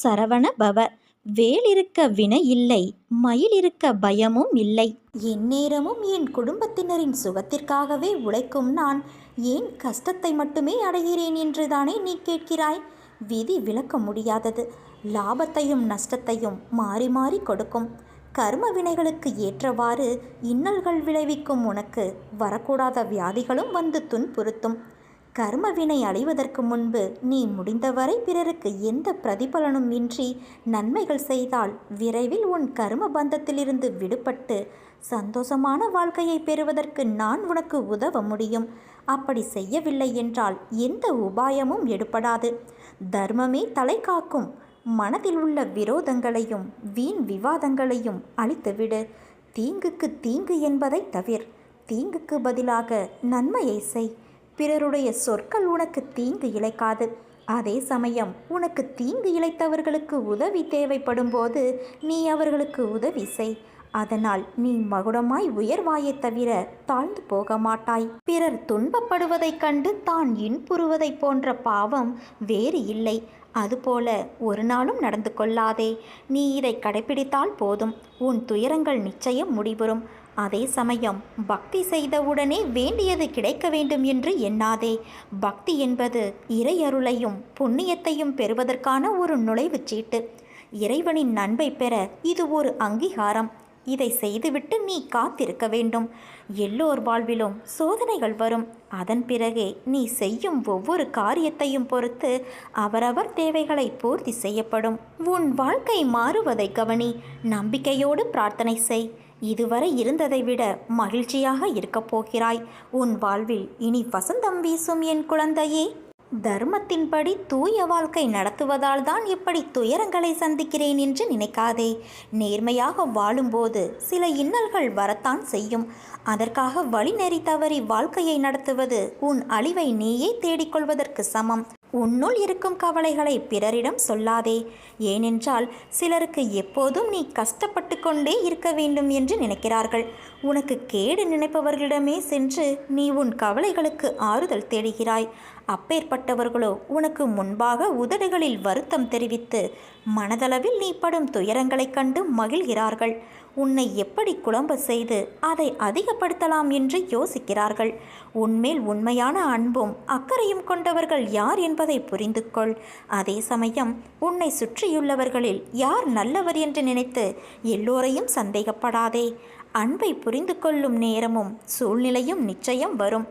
சரவண பவ. வேல் இருக்க வினை இல்லை, மயில் இருக்க பயமும் இல்லை. எந்நேரமும் என் குடும்பத்தினரின் சுகத்திற்காகவே உழைக்கும் நான் ஏன் கஷ்டத்தை மட்டுமே அடைகிறேன் என்றுதானே நீ கேட்கிறாய்? விதி விளக்க முடியாதது. லாபத்தையும் நஷ்டத்தையும் மாறி மாறி கொடுக்கும். கர்ம வினைகளுக்கு ஏற்றவாறு இன்னல்கள் விளைவிக்கும் உனக்கு வரக்கூடாத வியாதிகளும் வந்து துன்புறுத்தும். கர்மவினை அடைவதற்கு முன்பு நீ முடிந்தவரை பிறருக்கு எந்த பிரதிபலனும் இன்றி நன்மைகள் செய்தால் விரைவில் உன் கர்ம பந்தத்திலிருந்து விடுபட்டு சந்தோஷமான வாழ்க்கையை பெறுவதற்கு நான் உனக்கு உதவ முடியும். அப்படி செய்யவில்லை என்றால் எந்த உபாயமும் எடுபடாது. தர்மமே தலை காக்கும். மனதில் உள்ள விரோதங்களையும் வீண் விவாதங்களையும் அழித்துவிடு. தீங்குக்கு தீங்கு என்பதை தவிர தீங்குக்கு பதிலாக நன்மையை செய். பிறருடைய சொற்கள் உனக்கு தீங்கு இழைக்காது. அதே சமயம் உனக்கு தீங்கு இழைத்தவர்களுக்கு உதவி தேவைப்படும் போது நீ அவர்களுக்கு உதவி செய். அதனால் நீ மகுடமாய் உயர்வாயே தவிர தாழ்ந்து போக மாட்டாய். பிறர் துன்பப்படுவதைக் கண்டு தான் இன்புறுவதைப் போன்ற பாவம் வேறு இல்லை. அதுபோல ஒரு நாளும் நடந்து கொள்ளாதே. நீ இதை கடைபிடித்தால் போதும். உன் துயரங்கள் நிச்சயம் முடிவுறும். அதே சமயம் பக்தி செய்தவுடனே வேண்டியது கிடைக்க வேண்டும் என்று எண்ணாதே. பக்தி என்பது இறையருளையும் புண்ணியத்தையும் பெறுவதற்கான ஒரு நுழைவுச் சீட்டு. இறைவனின் அன்பை பெற இது ஒரு அங்கீகாரம். இதை செய்துவிட்டு நீ காத்திருக்க வேண்டும். எல்லோர் வாழ்விலும் சோதனைகள் வரும். அதன் பிறகே நீ செய்யும் ஒவ்வொரு காரியத்தையும் பொறுத்து அவரவர் தேவைகளை பூர்த்தி செய்யப்படும். உன் வாழ்க்கை மாறுவதை கவனி. நம்பிக்கையோடு பிரார்த்தனை செய். இதுவரை இருந்ததை விட மகிழ்ச்சியாக இருக்கப் போகிறாய். உன் வாழ்வில் இனி வசந்தம் வீசும் என் குழந்தையே. தர்மத்தின்படி தூய வாழ்க்கை நடத்துவதால் தான் இப்படி துயரங்களை சந்திக்கிறேன் என்று நினைக்காதே. நேர்மையாக வாழும்போது சில இன்னல்கள் வரத்தான் செய்யும். அதற்காக வழிநெறி தவறி வாழ்க்கையை நடத்துவது உன் அழிவை நீயே தேடிக்கொள்வதற்கு சமம். உன்னுள் இருக்கும் கவலைகளை பிறரிடம் சொல்லாதே. ஏனென்றால் சிலருக்கு எப்போதும் நீ கஷ்டப்பட்டு கொண்டே இருக்க வேண்டும் என்று நினைக்கிறார்கள். உனக்கு கேடு நினைப்பவர்களிடமே சென்று நீ உன் கவலைகளுக்கு ஆறுதல் தேடுகிறாய். அப்பேற்பட்டவர்களோ உனக்கு முன்பாக உதடுகளில் வருத்தம் தெரிவித்து மனதளவில் நீ படும் துயரங்களைக் கண்டு மகிழ்கிறார்கள். உன்னை எப்படி குழம்ப செய்து அதை அதிகப்படுத்தலாம் என்று யோசிக்கிறார்கள். உன்மேல் உண்மையான அன்பும் அக்கறையும் கொண்டவர்கள் யார் என்பதை புரிந்து கொள். அதே சமயம் உன்னை சுற்றியுள்ளவர்களில் யார் நல்லவர் என்று நினைத்து எல்லோரையும் சந்தேகப்படாதே. அன்பை புரிந்து கொள்ளும் நேரமும் சூழ்நிலையும் நிச்சயம் வரும்.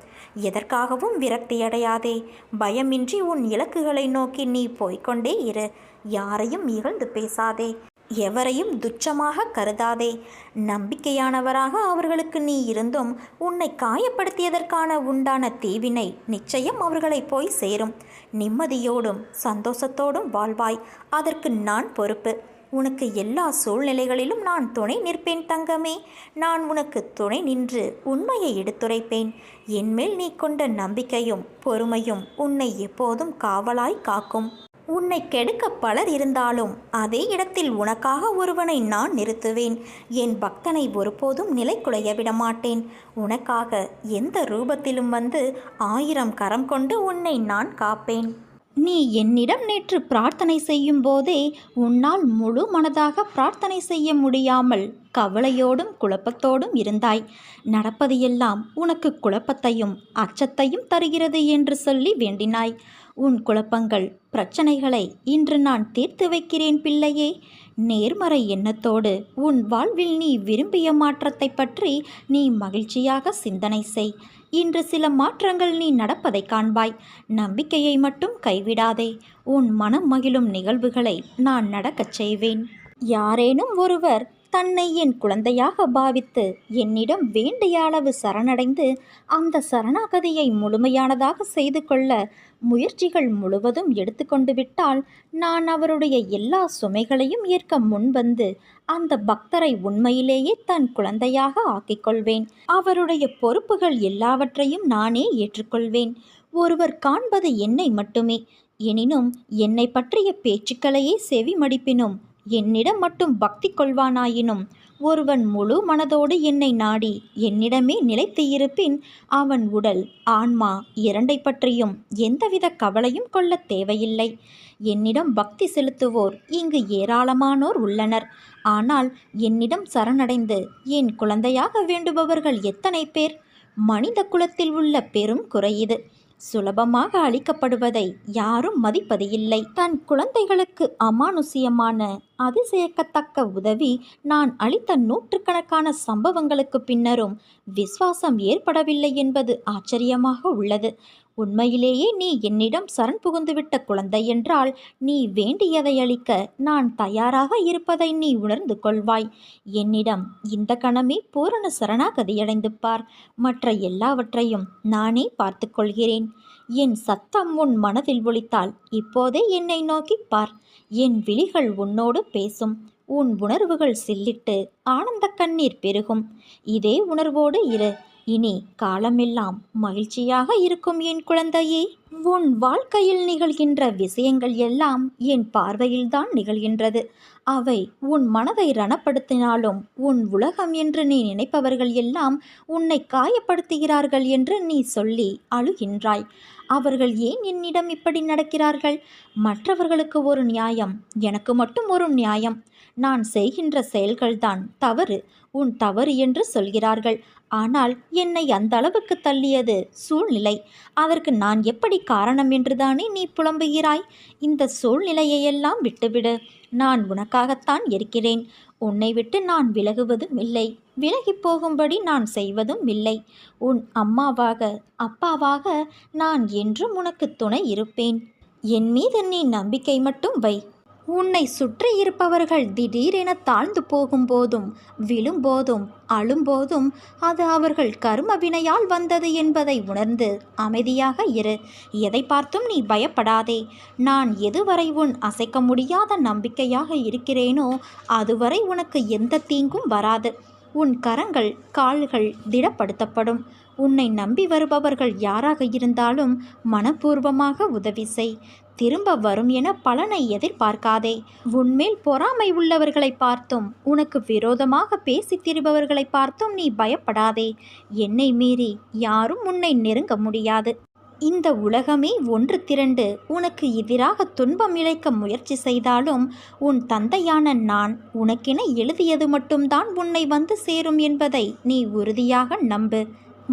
எதற்காகவும் விரக்தியடையாதே. பயமின்றி உன் இலக்குகளை நோக்கி நீ போய்கொண்டே இரு. யாரையும் இகழ்ந்து பேசாதே. எவரையும் துச்சமாக கருதாதே. நம்பிக்கையானவராக அவர்களுக்கு நீ இருந்தும் உன்னை காயப்படுத்தியதற்கான உண்டான தீவினை நிச்சயம் அவர்களை போய் சேரும். நிம்மதியோடும் சந்தோஷத்தோடும் வாழ்வாய். அதற்கு நான் பொறுப்பு. உனக்கு எல்லா சூழ்நிலைகளிலும் நான் துணை நிற்பேன் தங்கமே. நான் உனக்கு துணை நின்று உண்மையை எடுத்துரைப்பேன். என்மேல் நீ கொண்ட நம்பிக்கையும் பொறுமையும் உன்னை எப்போதும் காவலாய் காக்கும். உன்னை கெடுக்க பலர் இருந்தாலும் அதே இடத்தில் உனக்காக ஒருவனை நான் நிறுத்துவேன். என் பக்தனை ஒருபோதும் நிலைகுலைய விடமாட்டேன். உனக்காக எந்த ரூபத்திலும் வந்து 1000 கரம் கொண்டு உன்னை நான் காப்பேன். நீ என்னிடம் நேற்று பிரார்த்தனை செய்யும் போதே உன்னால் முழு மனதாக பிரார்த்தனை செய்ய முடியாமல் கவலையோடும் குழப்பத்தோடும் இருந்தாய். நடப்பது எல்லாம் உனக்கு குழப்பத்தையும் அச்சத்தையும் தருகிறது என்று சொல்லி வேண்டினாய். உன் குழப்பங்கள் பிரச்சனைகளை இன்று நான் தீர்த்து வைக்கிறேன் பிள்ளையே. நேர்மறை எண்ணத்தோடு உன் வாழ்வில் நீ விரும்பிய மாற்றத்தை பற்றி நீ மகிழ்ச்சியாக சிந்தனை செய். இன்று சில மாற்றங்கள் நீ நடப்பதை காண்பாய். நம்பிக்கையை மட்டும் கைவிடாதே. உன் மனம் மகிழும் நிகழ்வுகளை நான் நடக்கச் செய்வேன். யாரேனும் ஒருவர் தன்னை என் குழந்தையாக பாவித்து என்னிடம் வேண்டிய அளவு சரணடைந்து அந்த சரணாகதியை முழுமையானதாக செய்து கொள்ள முயற்சிகள் முழுவதும் எடுத்துக்கொண்டு விட்டால் நான் அவருடைய எல்லா சுமைகளையும் ஏற்க முன்வந்து அந்த பக்தரை உண்மையிலேயே தன் குழந்தையாக ஆக்கிக்கொள்வேன். அவருடைய பொறுப்புகள் எல்லாவற்றையும் நானே ஏற்றுக்கொள்வேன். ஒருவர் காண்பது என்னை மட்டுமே. எனினும் என்னை பற்றிய பேச்சுக்களையே செவி மடிப்பினும் என்னிடம் மட்டும் பக்தி கொள்வானாயினும் ஒருவன் முழு மனதோடு என்னை நாடி என்னிடமே நிலைத்து இருப்பின் அவன் உடல் ஆன்மா இரண்டை பற்றியும் எந்தவித கவலையும் கொள்ள தேவையில்லை. என்னிடம் பக்தி செலுத்துவோர் இங்கு ஏராளமானோர் உள்ளனர். ஆனால் என்னிடம் சரணடைந்து என் குழந்தையாக வேண்டுபவர்கள் எத்தனை பேர்? மனித குலத்தில் உள்ள பெரும் குறை இது. சுலபமாக அளிக்கப்படுவதை யாரும் மதிப்பது இல்லை. தன் குழந்தைகளுக்கு அமானுஷ்யமான அதிசயக்கத்தக்க உதவி நான் அளித்த நூற்றுக்கணக்கான சம்பவங்களுக்கு பின்னரும் விசுவாசம் ஏற்படவில்லை என்பது ஆச்சரியமாக உள்ளது. உண்மையிலேயே நீ என்னிடம் சரண் புகுந்துவிட்ட குழந்தை என்றால் நீ வேண்டியதை அளிக்க நான் தயாராக இருப்பதை நீ உணர்ந்து கொள்வாய். என்னிடம் இந்த கணமே பூரண சரணாகதியடைந்து பார். மற்ற எல்லாவற்றையும் நானே பார்த்து கொள்கிறேன். என் சத்தம் உன் மனதில் ஒலித்தால் இப்போதே என்னை நோக்கி பார். என் விழிகள் உன்னோடு பேசும். உன் உணர்வுகள் சில்லிட்டு ஆனந்த கண்ணீர் பெருகும். இதே உணர்வோடு இரு. இனி காலமெல்லாம் மகிழ்ச்சியாக இருக்கும் என் குழந்தையே. உன் வாழ்க்கையில் நிகழ்கின்ற விஷயங்கள் எல்லாம் என் பார்வையில்தான் நிகழ்கின்றது. அவை உன் மனதை ரணப்படுத்தினாலும் உன் உலகம் என்று நீ நினைப்பவர்கள் எல்லாம் உன்னை காயப்படுத்துகிறார்கள் என்று நீ சொல்லி அழுகின்றாய். அவர்கள் ஏன் என்னிடம் இப்படி நடக்கிறார்கள்? மற்றவர்களுக்கு ஒரு நியாயம், எனக்கு மட்டும் ஒரு நியாயம். நான் செய்கின்ற செயல்கள்தான் தவறு, உன் தவறு என்று சொல்கிறார்கள். ஆனால் என்னை அந்த அளவுக்கு தள்ளியது சூழ்நிலை. அதற்கு நான் எப்படி காரணம் என்றுதானே நீ புலம்புகிறாய்? இந்த சூழ்நிலையெல்லாம் விட்டுவிடு. நான் உனக்காகத்தான் இருக்கிறேன். உன்னை விட்டு நான் விலகுவதும் இல்லை, விலகி போகும்படி நான் செய்வதும் இல்லை. உன் அம்மாவாக அப்பாவாக நான் என்றும் உனக்கு துணை இருப்பேன். என் மீது நீ நம்பிக்கை மட்டும் வை. உன்னை சுற்றி இருப்பவர்கள் திடீரென தாழ்ந்து போகும்போதும் விழும்போதும் அழும்போதும் அது அவர்கள் கர்ம வினையால் வந்தது என்பதை உணர்ந்து அமைதியாக இரு. எதை பார்த்தும் நீ பயப்படாதே. நான் எதுவரை உன் அசைக்க முடியாத நம்பிக்கையாக இருக்கிறேனோ அதுவரை உனக்கு எந்த தீங்கும் வராது. உன் கரங்கள் கால்கள் திடப்படுத்தப்படும். உன்னை நம்பி வருபவர்கள் யாராக இருந்தாலும் மனப்பூர்வமாக உதவி செய். திரும்ப வரும் என பலனை எதிர்பார்க்காதே. உன்மேல் பொறாமை உள்ளவர்களை பார்த்தும் உனக்கு விரோதமாக பேசித் திரிபவர்களை பார்த்தும் நீ பயப்படாதே. என்னை மீறி யாரும் உன்னை நெருங்க முடியாது. இந்த உலகமே ஒன்று திரண்டு உனக்கு எதிராக துன்பம் இழைக்க முயற்சி செய்தாலும் உன் தந்தையான நான் உனக்கென எழுதியது மட்டும்தான் உன்னை வந்து சேரும் என்பதை நீ உறுதியாக நம்பு.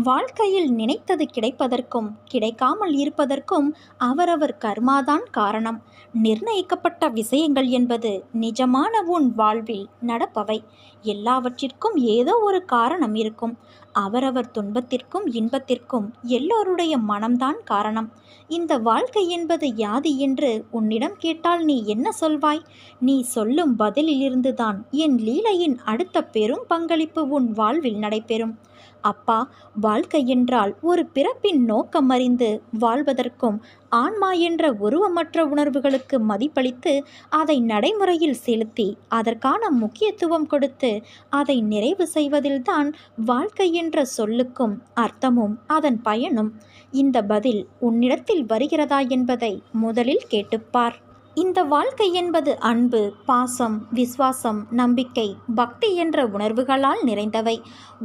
வாழ்க்கையில் நினைத்தது கிடைப்பதற்கும் கிடைக்காமல் இருப்பதற்கும் அவரவர் கர்மாதான் காரணம். நிர்ணயிக்கப்பட்ட விஷயங்கள் என்பது நிஜமான உன் வாழ்வில் நடப்பவை. எல்லாவற்றிற்கும் ஏதோ ஒரு காரணம் இருக்கும். அவரவர் துன்பத்திற்கும் இன்பத்திற்கும் எல்லோருடைய மனம்தான் காரணம். இந்த வாழ்க்கை என்பது யாது என்று உன்னிடம் கேட்டால் நீ என்ன சொல்வாய்? நீ சொல்லும் பதிலிலிருந்துதான் என் லீலையின் அடுத்த பெரும் பங்களிப்பு உன் வாழ்வில் நடைபெறும். அப்பா, வாழ்க்கை என்றால் ஒரு பிறப்பின் நோக்கம் அறிந்து வாழ்வதற்கும் ஆன்மா என்ற உருவமற்ற உணர்வுகளுக்கு மதிப்பளித்து அதை நடைமுறையில் செலுத்தி அதற்கான முக்கியத்துவம் கொடுத்து அதை நிறைவு செய்வதில்தான் வாழ்க்கை என்ற சொல்லுக்கும் அர்த்தமும் அதன் பயனும். இந்த பதில் உன்னிடத்தில் வருகிறதா என்பதை முதலில் கேட்டுப்பார். இந்த வாழ்க்கை என்பது அன்பு, பாசம், விசுவாசம், நம்பிக்கை, பக்தி என்ற உணர்வுகளால் நிறைந்தவை.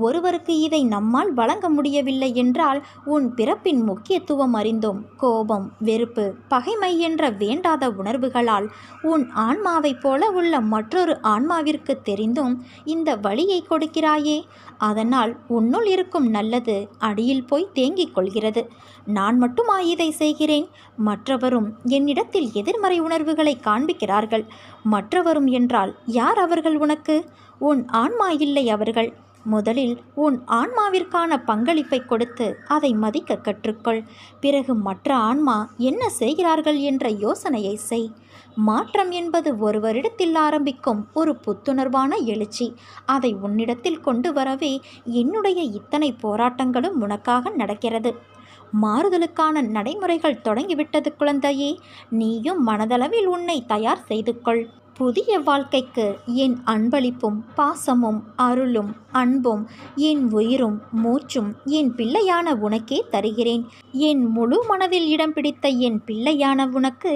ஒருவருக்கு இதை நம்மால் வழங்க முடியவில்லை என்றால் உன் பிறப்பின் முக்கியத்துவம் அறிந்தும் கோபம், வெறுப்பு, பகைமை என்ற வேண்டாத உணர்வுகளால் உன் ஆன்மாவைப் போல உள்ள மற்றொரு ஆன்மாவிற்கு தெரிந்தும் இந்த வழியை கொடுக்கிறாயே. அதனால் உன்னுள் இருக்கும் நல்லது அடியில் போய் தேங்கிக் கொள்கிறது. நான் மட்டுமா இதை செய்கிறேன்? மற்றவரும் என்னிடத்தில் எதிர்மறை உணர்வுகளை காண்பிக்கிறார்கள். மற்றவரும் என்றால் யார் அவர்கள்? உனக்கு உன் ஆன்மா இல்லை அவர்கள். முதலில் உன் ஆன்மாவிற்கான பங்களிப்பை கொடுத்து அதை மதிக்க கற்றுக்கொள். பிறகு மற்ற ஆன்மா என்ன செய்கிறார்கள் என்ற யோசனையை செய். மாற்றம் என்பது ஒருவரிடத்தில் ஆரம்பிக்கும் ஒரு புத்துணர்வான எழுச்சி. அதை உன்னிடத்தில் கொண்டு வரவே என்னுடைய இத்தனை போராட்டங்களும் உனக்காக நடக்கிறது. மாறுதலுக்கான நடைமுறைகள் தொடங்கிவிட்டது குழந்தையே. நீயும் மனதளவில் உன்னை தயார் செய்து கொள். புதிய வாழ்க்கைக்கு என் அன்பளிப்பும் பாசமும் அருளும் அன்பும் என் உயிரும் மூச்சும் என் பிள்ளையான உனக்கே தருகிறேன். என் முழு மனதில் இடம் பிடித்த என் பிள்ளையான உனக்கு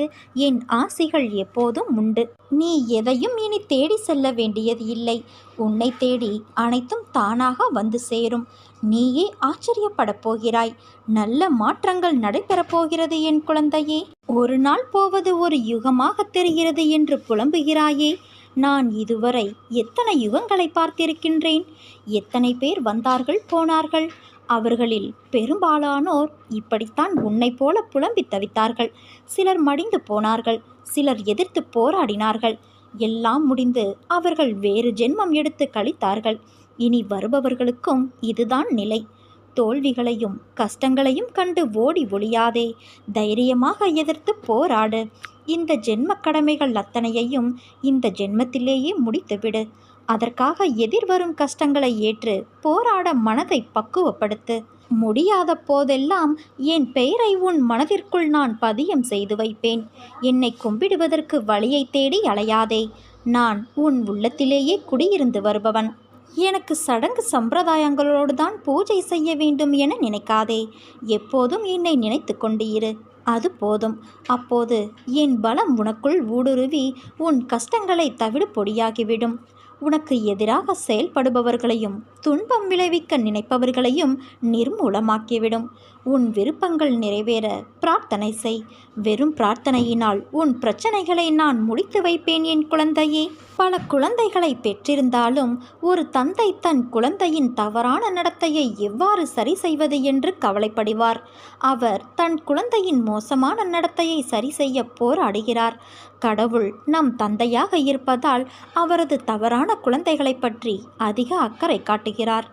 என் ஆசிகள் எப்போதும் உண்டு. நீ எதையும் இனி தேடி செல்ல வேண்டியது இல்லை. உன்னை தேடி அனைத்தும் தானாக வந்து சேரும். நீயே ஆச்சரியப்படப் போகிறாய். நல்ல மாற்றங்கள் நடைபெறப் போகிறது என் குழந்தையே. ஒரு நாள் போவது ஒரு யுகமாக தெரிகிறது என்று புலம்புகிறாயே. நான் இதுவரை எத்தனை யுகங்களை பார்த்திருக்கின்றேன். எத்தனை பேர் வந்தார்கள் போனார்கள். அவர்களில் பெரும்பாலானோர் இப்படித்தான் உன்னை போல புலம்பி தவித்தார்கள். சிலர் மடிந்து போனார்கள், சிலர் எதிர்த்து போராடினார்கள். எல்லாம் முடிந்து அவர்கள் வேறு ஜென்மம் எடுத்து கழித்தார்கள். இனி வருபவர்களுக்கும் இதுதான் நிலை. தோல்விகளையும் கஷ்டங்களையும் கண்டு ஓடி ஒளியாதே. தைரியமாக எதிர்த்து போராடு. இந்த ஜென்ம கடமைகள் அத்தனையையும் இந்த ஜென்மத்திலேயே முடித்துவிடு. அதற்காக எதிர்வரும் கஷ்டங்களை ஏற்று போராட மனதை பக்குவப்படுத்து. முடியாத போதெல்லாம் என் பெயரை உன் மனதிற்குள் நான் பதியம் செய்து வைப்பேன். என்னை கும்பிடுவதற்கு வழியை தேடி அலையாதே. நான் உன் உள்ளத்திலேயே குடியிருந்து வருபவன். எனக்கு சடங்கு சம்பிரதாயங்களோடு தான் பூஜை செய்ய வேண்டும் என நினைக்காதே. எப்போதும் என்னை நினைத்து கொண்டு இரு. அது போதும். அப்போது என் பலம் உனக்குள் ஊடுருவி உன் கஷ்டங்களை தவிடு பொடியாகிவிடும். உனக்கு எதிராக செயல்படுபவர்களையும் துன்பம் விளைவிக்க நினைப்பவர்களையும் நிர்மூலமாக்கிவிடும். உன் விருப்பங்கள் நிறைவேற பிரார்த்தனை செய். வெறும் பிரார்த்தனையினால் உன் பிரச்சனைகளை நான் முடித்து வைப்பேன் என் குழந்தையே. பல குழந்தைகளை பெற்றிருந்தாலும் ஒரு தந்தை தன் குழந்தையின் தவறான நடத்தையை எவ்வாறு சரி செய்வது என்று கவலைப்படுவார். அவர் தன் குழந்தையின் மோசமான நடத்தையை சரி செய்ய போராடுகிறார். கடவுள் நம் தந்தையாக இருப்பதால் அவரது தவறான குழந்தைகளை பற்றி அதிக அக்கறை காட்டுகிறார்.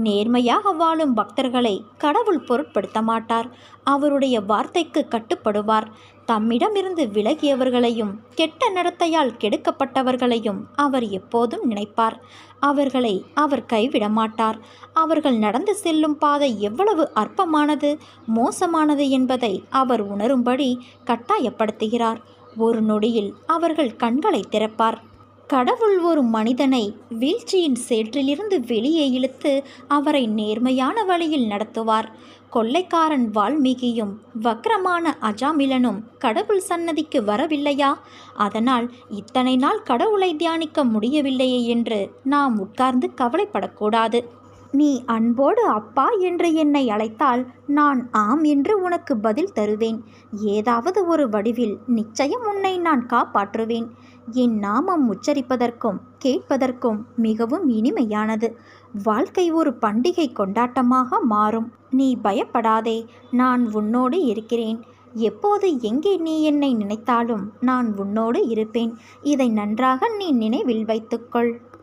நேர்மையாக வாழும் பக்தர்களை கடவுள் பொருட்படுத்த மாட்டார். அவருடைய வார்த்தைக்கு கட்டுப்படுவார். தம்மிடமிருந்து விலகியவர்களையும் கெட்ட நடத்தையால் கெடுக்கப்பட்டவர்களையும் அவர் எப்போதும் நினைப்பார். அவர்களை அவர் கைவிட மாட்டார். அவர்கள் நடந்து செல்லும் பாதை எவ்வளவு அற்பமானது, மோசமானது என்பதை அவர் உணரும்படி கட்டாயப்படுத்துகிறார். ஒரு நொடியில் அவர்கள் கண்களை திறப்பார். கடவுள் ஒரு மனிதனை வீழ்ச்சியின் சேற்றிலிருந்து வெளியே இழுத்து அவரை நேர்மையான வழியில் நடத்துவார். கொள்ளைக்காரன் வால்மீகியும் வக்ரமான அஜாமிலனும் கடவுள் சன்னதிக்கு வரவில்லையா? அதனால் இத்தனை நாள் கடவுளை தியானிக்க முடியவில்லையே என்று நாம் உட்கார்ந்து கவலைப்படக்கூடாது. நீ அன்போடு அப்பா என்று என்னை அழைத்தால் நான் ஆம் என்று உனக்கு பதில் தருவேன். ஏதாவது ஒரு வடிவில் நிச்சயம் உன்னை நான் காப்பாற்றுவேன். என் நாமம் உச்சரிப்பதற்கும் கேட்பதற்கும் மிகவும் இனிமையானது. வாழ்க்கை ஒரு பண்டிகை கொண்டாட்டமாக மாறும். நீ பயப்படாதே. நான் உன்னோடு இருக்கிறேன். எப்போது எங்கே நீ என்னை நினைத்தாலும் நான் உன்னோடு இருப்பேன். இதை நன்றாக நீ நினைவில் வைத்துக்கொள்.